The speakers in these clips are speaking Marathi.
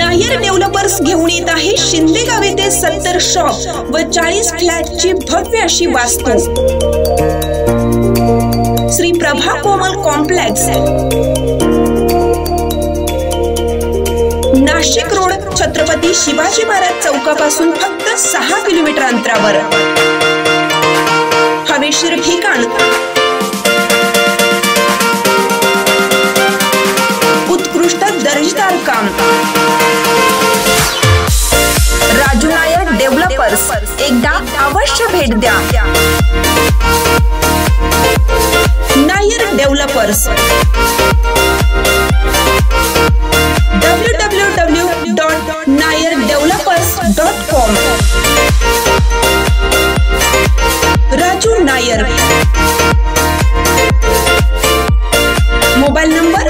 नायर डेव्हलपर्स घेऊन येत आहे शिंदेगाव येथे 70 शॉप व 40 फ्लॅटची भव्य अशी वास्तू। श्री प्रभा कोमल कॉम्प्लेक्स, नाशिक रोड, छत्रपती शिवाजी महाराज चौकापासून फक्त 6 किलोमीटर अंतरावर। हवेशीर ठिकाण, उत्कृष्ट दर्जेदार काम। राजू नायर डेव्हलपर्स, एकदा अवश्य भेट द्या। Nair developers www.nayerdevelopers.com। Raju Nair, mobile number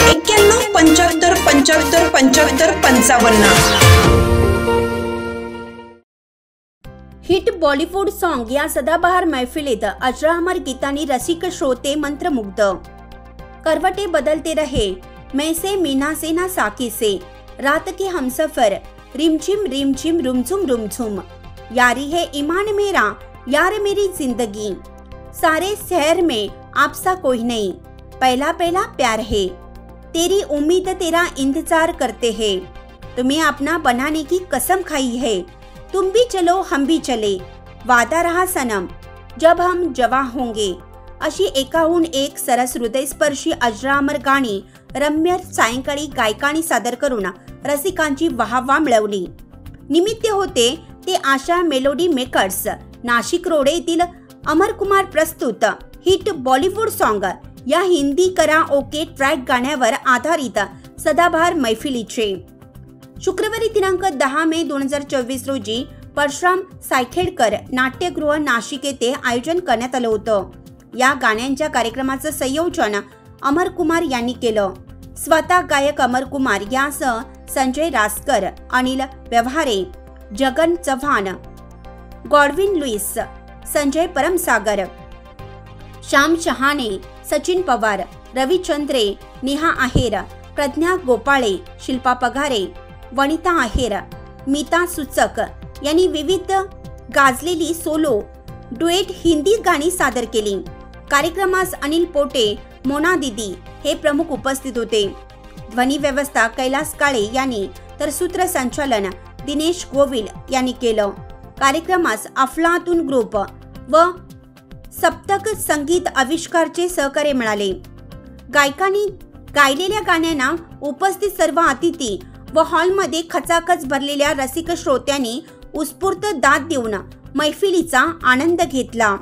9175757555। Hit Bollywood song या सदाबहार मैफिलीत अजरामर गीतांनी रसिक श्रोते मंत्रमुग्ध। करवटे बदलते रहे, मैं से मीना से ना साकी से, रात के हमसफर, रिमझिम रुमझुम रुमझुम, यारी है ईमान मेरा, यार मेरी जिंदगी, सारे शहर में आपसा कोई नहीं, पहला पहला प्यार है, तेरी उम्मीद तेरा इंतजार करते हैं, तुम्हें अपना बनाने की कसम खाई है, तुम भी चलो हम भी चले, वादा रहा सनम, जब हम जवां होंगे, अशी एकाहून एक सरस हृदयस्पर्शी अजरामर गाणी रम्य सायंकाळी गायकांनी सादर करून रसिकांची वाहवा मिळवली। निमित्त होते ते आशा मेलोडी मेकर्स, नाशिक रोड येथील अमरकुमार प्रस्तुत हिट बॉलिवूड सॉन्ग या हिंदी कराओके ट्रॅक गाण्यावर आधारित सदाबहार मैफिलीचे शुक्रवारी दिनांक 10 मे 2024 रोजी परशुराम सायखेडकर नाट्यगृह नाशिक येथे आयोजन करण्यात आलं होतं। या गाण्यांच्या कार्यक्रमाचं संयोजन अमर कुमार यांनी केलं। स्वतः गायक अमर कुमार यासह संजय रासकर, अनिल व्यवहारे, जगन चव्हाण, गॉडविन लुईस, संजय परमसागर, श्याम शहाणे, सचिन पवार, रविचंद्रे, नेहा आहेर, प्रज्ञा गोपाळे, शिल्पा पगारे, वनिता आहेर, मीता सुचक यांनी विविध गाजलेली सोलो डुएट हिंदी गाणी सादर केली। कार्यक्रमास अनिल पोटे, मोना दीदी हे प्रमुख उपस्थित होते। ध्वनी व्यवस्था कैलास काळे यांनी तर सूत्रसंचालन दिनेश गोविल यांनी केलं। कार्यक्रमास अफलातून ग्रुप व सप्तक संगीत आविष्कारचे सहकार्य मिळाले। गायकांनी गायलेल्या गाण्यांना उपस्थित सर्व अतिथी व हॉलमध्ये खचाखच भरलेल्या रसिक श्रोत्यांनी उत्स्फूर्त दाद देऊन मैफिलीचा आनंद घेतला।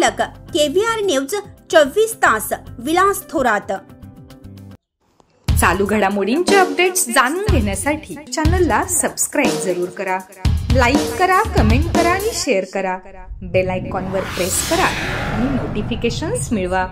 संकलक KVR न्यूज 24 तास विलास थोरात। चालू घडामोडींचे अपडेट्स जाणून घेण्यासाठी चॅनलला सबस्क्राइब जरूर करा, लाईक करा, कमेंट करा आणि शेअर करा। बेल आयकॉनवर प्रेस करा आणि नोटिफिकेशन्स मिळवा।